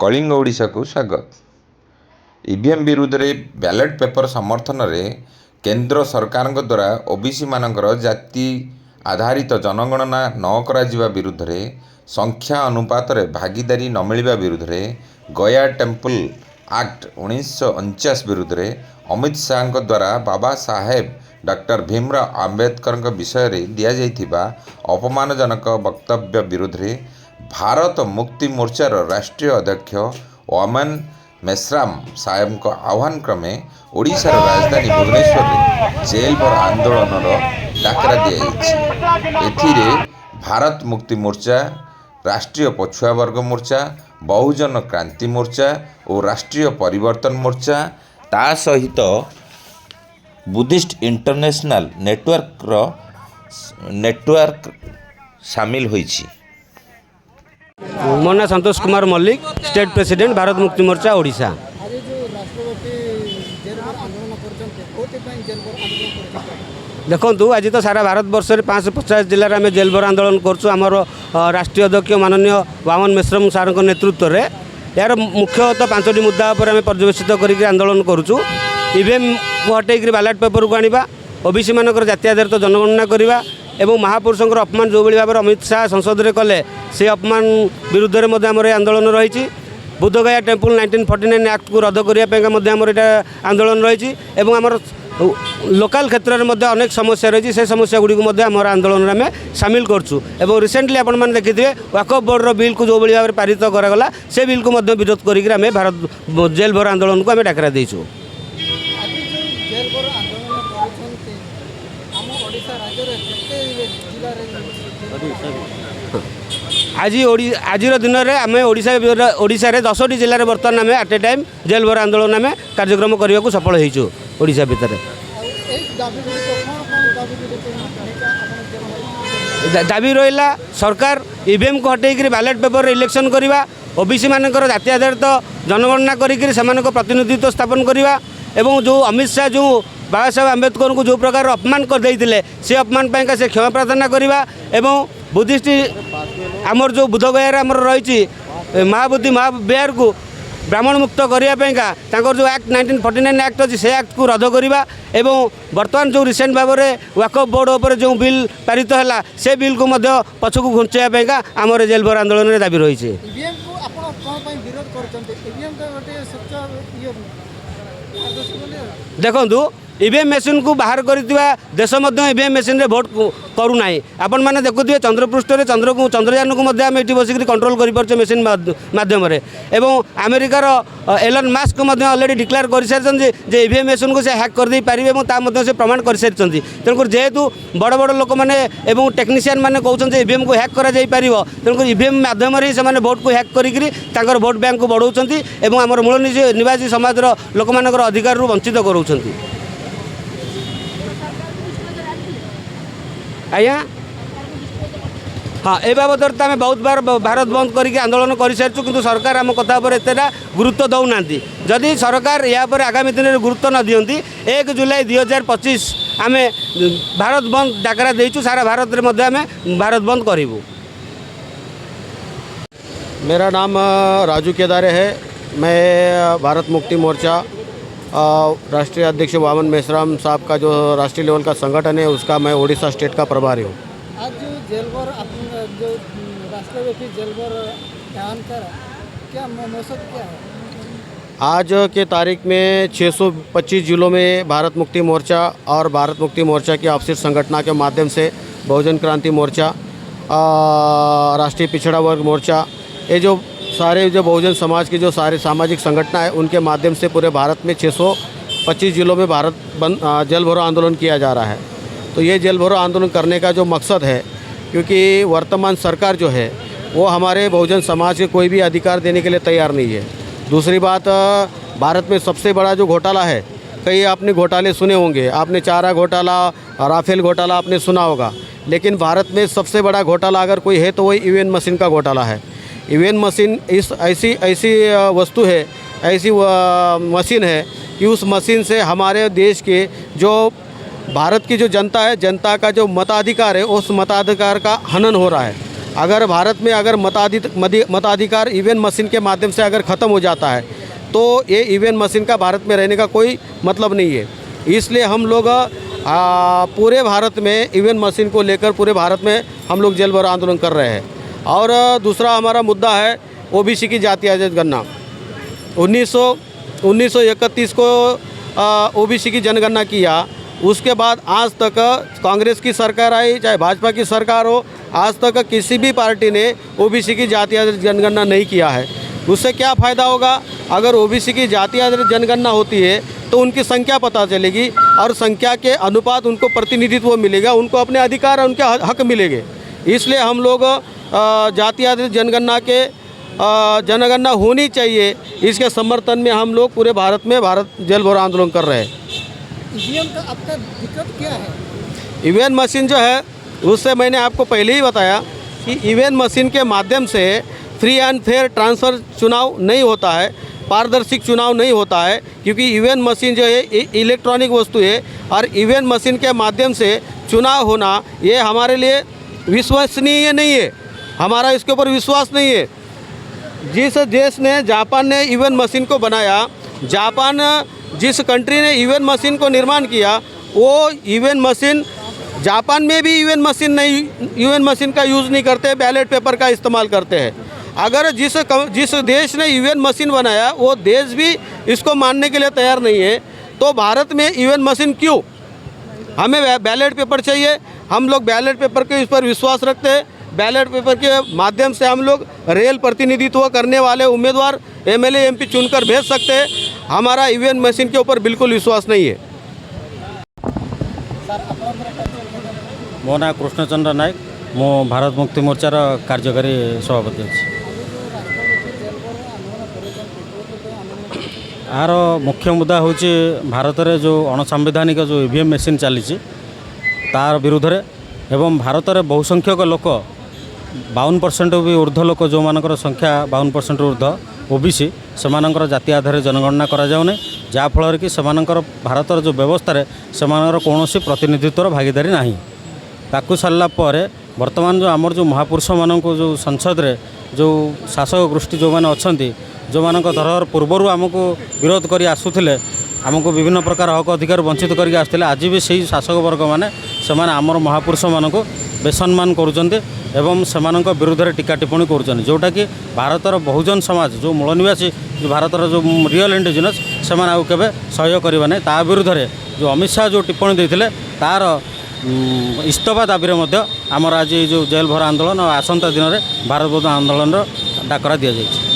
कलिंग ओडिशा को स्वागत। ईवीएम विरुद्ध में बैलेट पेपर समर्थन में केंद्र सरकार द्वारा ओबीसी मानकर जाति आधारित जनगणना न करा विरुद्ध में संख्या अनुपात रे भागीदारी न मिलवा विरुद्ध में गया टेम्पल एक्ट 1949 विरुद्ध में अमित शाह द्वारा बाबा साहेब डॉक्टर भीमराव आंबेडकर विषय में दि जाइथिबा अपमानजनक वक्तव्य विरुद्ध में भारत मुक्ति मोर्चार राष्ट्रीय अध्यक्ष वामन मेश्राम साहेब आह्वान क्रमे ओडिशार राजधानी भुवनेश्वर में जेल भर आंदोलन डाकरा दिए। भारत मुक्ति मोर्चा, राष्ट्रीय पछुआ वर्ग मोर्चा, बहुजन क्रांति मोर्चा और राष्ट्रीय परिवर्तन मोर्चा ता सहित बुद्धिस्ट इंटरनेशनल नेटवर्क सामिल होइछि। मो ना संतोष कुमार मल्लिक, स्टेट प्रेसिडेंट भारत मुक्ति मोर्चा ओडिशा। देखु आज तो सारा भारत वर्ष में 550 जिले में जेल भर आंदोलन करमर राष्ट्रीय अध्यक्ष माननीय वामन मेश्राम सार नेतृत्व में यार मुख्यतः 5टी मुद्दा पर आम पर्यवेक्षित कर आंदोलन करुचु। ईवीएम को हटेक बैलेट पेपर को आना, ओबीसी मानकर जाति आधारित जनगणना करवा एवं महापुरुषों अपमान जो भाव में अमित शाह संसद में कले से अपमान विरुद्ध में आमर आंदोलन रही। बुद्धगया टेम्पल 1949 एक्ट को रद्द करने आमर आंदोलन रही। आमर लोकल क्षेत्र में अनेक समस्या रही, से समस्या गुड़ी आमर आंदोलन में सामिल करछु। एवं रिसेंटली आपण मैंने देखिए वक्फ बोर्ड बिल को जो भाव में पारित करागला से बिल को विरोध कर भारत जेल भर आंदोलन को आम डाकरा देचु। आज दिन में आम ओडिशा रे 10टी जिले में बर्तमान आम एट ए टाइम जेल भर आंदोलन में कार्यक्रम करने को सफल होइछु। ओडिशा भितर दाबी रहा सरकार ईवीएम को हटेक बैलेट पेपर इलेक्शन करवा, ओबीसी मानकर जाति आधारित जनगणना कर प्रतिनिधित्व स्थापन करवा एवं जो अमित शाह जो बाबा साहेब आंबेडकर को जो प्रकार अपमान कर देते से अपमान पाइका से क्षमा प्रार्थना करवा एवं बुद्धिस्ट आमर जो बुद्धगया आमर रही महाबुद्धि महाविहार को ब्राह्मण मुक्त करने जो एक्ट 1949 एक्ट अच्छी से एक्ट को रद्द करवा एवं बर्तमान जो रिसेंट भाव में वक्फ बोर्ड पर जो बिल पारित है से बिल को पछक घुंचाई आमर जेल भर आंदोलन में दाबी रही। देखु ईवीएम मेसीन को बाहर करथिबा देश ईवीएम मेसीन रे भोट करूना। आपण मैंने देखुए चंद्रपृष्ठ में चंद्रयान को ये बसिक कंट्रोल कर मेसीन मध्यम एवं अमेरिकार एलन मास्क को अलरेडी डिक्लेयर कर सारी ईवीएम मेसीन को से हैक कर दे पारे से प्रमाण कर सारी। तेणुकर जेहेतु बड़ बड़ लोक मैंने टेक्नीशियन मैंने कहते ईवीएम को हैक कर तेणुकर ईवीएम माध्यम से भोट को हैक कर भोट बैंक को बढ़ाऊँ आम मूल निवासी समाज लोक मान अधिकार वंचित कराऊँ। आज्ञा हाँ ए बाबद आम बहुत बार भारत बंद करके आंदोलन कर सारी कि सरकार आम कथा पर एतटा गुरुत्व दौना। जदि सरकार या पर आगामी दिन में गुरुत्व न दियंती 1 जुलाई 2025 आम भारत बंद डाकरा देचु। सारा भारत में आम भारत बंद करूँ। मेरा नाम राजू केदारे है। मैं भारत मुक्ति मोर्चा राष्ट्रीय अध्यक्ष वामन मेश्राम साहब का जो राष्ट्रीय लेवल का संगठन है उसका मैं ओडिशा स्टेट का प्रभारी हूँ। आज जो जेल भर जो राष्ट्रव्यापी जेल भर ऐलान करा, क्या मकसद क्या है? आज के तारीख में 625 जिलों में भारत मुक्ति मोर्चा और भारत मुक्ति मोर्चा की आपसी संगठना के माध्यम से बहुजन क्रांति मोर्चा, राष्ट्रीय पिछड़ा वर्ग मोर्चा, ये जो सारे जो बहुजन समाज की जो सारे सामाजिक संगठन है उनके माध्यम से पूरे भारत में 625 जिलों में भारत बंद जेल भरो आंदोलन किया जा रहा है। तो ये जेल भरो आंदोलन करने का जो मकसद है, क्योंकि वर्तमान सरकार जो है वो हमारे बहुजन समाज के कोई भी अधिकार देने के लिए तैयार नहीं है। दूसरी बात, भारत में सबसे बड़ा जो घोटाला है, कई आपने घोटाले सुने होंगे, आपने चारा घोटाला, राफेल घोटाला आपने सुना होगा, लेकिन भारत में सबसे बड़ा घोटाला अगर कोई है तो वही ईवीएम मशीन का घोटाला है। ईवीएम मशीन इस ऐसी वस्तु है, ऐसी मशीन है कि उस मशीन से हमारे देश के जो भारत की जो जनता है, जनता का जो मताधिकार है, उस मताधिकार का हनन हो रहा है। अगर भारत में अगर मताधिकार ईवीएम मशीन के माध्यम से अगर ख़त्म हो जाता है तो ये ईवीएम मशीन का भारत में रहने का कोई मतलब नहीं है। इसलिए हम लोग पूरे भारत में ईवीएम मशीन को लेकर पूरे भारत में हम लोग जेल भरो आंदोलन कर रहे हैं। और दूसरा हमारा मुद्दा है ओबीसी की जातीय जनगणना। 1931 को ओबीसी की जनगणना किया, उसके बाद आज तक कांग्रेस की सरकार आई चाहे भाजपा की सरकार हो, आज तक किसी भी पार्टी ने ओबीसी की जातीय जनगणना नहीं किया है। उससे क्या फ़ायदा होगा? अगर ओबीसी की जातीय जनगणना होती है तो उनकी संख्या पता चलेगी और संख्या के अनुपात उनको प्रतिनिधित्व मिलेगा, उनको अपने अधिकार और उनके हक मिलेंगे। इसलिए हम लोग जातीय जनगणना होनी चाहिए, इसके समर्थन में हम लोग पूरे भारत में जेल भरो आंदोलन कर रहे हैं। ईवीएम का आपका दिक्कत क्या है? ईवीएम मशीन जो है उससे मैंने आपको पहले ही बताया कि ईवीएम मशीन के माध्यम से फ्री एंड फेयर ट्रांसफ़र चुनाव नहीं होता है, पारदर्शी चुनाव नहीं होता है, क्योंकि ईवीएम मशीन जो है इलेक्ट्रॉनिक वस्तु है और ईवीएम मशीन के माध्यम से चुनाव होना ये हमारे लिए विश्वसनीय नहीं है, हमारा इसके ऊपर विश्वास नहीं है। जिस देश ने जापान ने ईवीएम मशीन को बनाया, जापान जिस कंट्री ने ईवीएम मशीन को निर्माण किया, वो ईवीएम मशीन जापान में भी ईवीएम मशीन का यूज़ नहीं करते, बैलेट पेपर का इस्तेमाल करते हैं। अगर जिस देश ने ईवीएम मशीन बनाया वो देश भी इसको मानने के लिए तैयार नहीं है, तो भारत में ईवीएम मशीन क्यों? हमें बैलेट पेपर चाहिए, हम लोग बैलेट पेपर के इस पर विश्वास रखते हैं। बैलेट पेपर के माध्यम से हम लोग रेल प्रतिनिधित्व करने वाले उम्मीदवार एमएलए एमपी चुनकर भेज सकते हैं। हमारा ईवीएम मशीन के ऊपर बिल्कुल विश्वास नहीं है। मो ना कृष्णचंद्र नायक, मो भारत मुक्ति मोर्चार कार्यकारी सभापति अच्छी। यार मुख्य मुद्दा हूँ भारत में जो अणसांविधानिक जो ईवीएम मशीन चली तार विरुद्ध एवं भारत में बहुसंख्यक लोक 52% भी ऊर्ध्व लोक जो मानकर संख्या 52% ऊर्ध्व ओबीसी से जाति आधार जनगणना करा जाउने, जाफल कि भारत जो व्यवस्था से कौन प्रतिनिधित्वर भागीदारी नहीं। ताकू सारा पर वर्तमान जो आमर जो महापुरुष मान जो संसद रे जो शासक गोष्ठी जो मैंने अच्छा जो मान धर पूर्वर आमको विरोध कर आसुले, आमको विभिन्न प्रकार हक अधिकार वंचित करके आसते, आज भी सही शासक वर्ग मैंने से आमर महापुरुष मान को बेसम्मान करुँच एवं से विरुद्ध में टीका टिप्पणी करुँच, जोटा कि भारतर बहुजन समाज जो मूल निवासी जो भारतर जो रियल इंडिजिनस से केवे सहयोग करवा नहीं। ता विरुद्ध में जो अमित शाह जो टिप्पणी देते तार इस्तफा दाबी आमर आज जो जेल भरो आंदोलन और आसंता दिन में भारत बंद आंदोलन डाकरा दि जाए।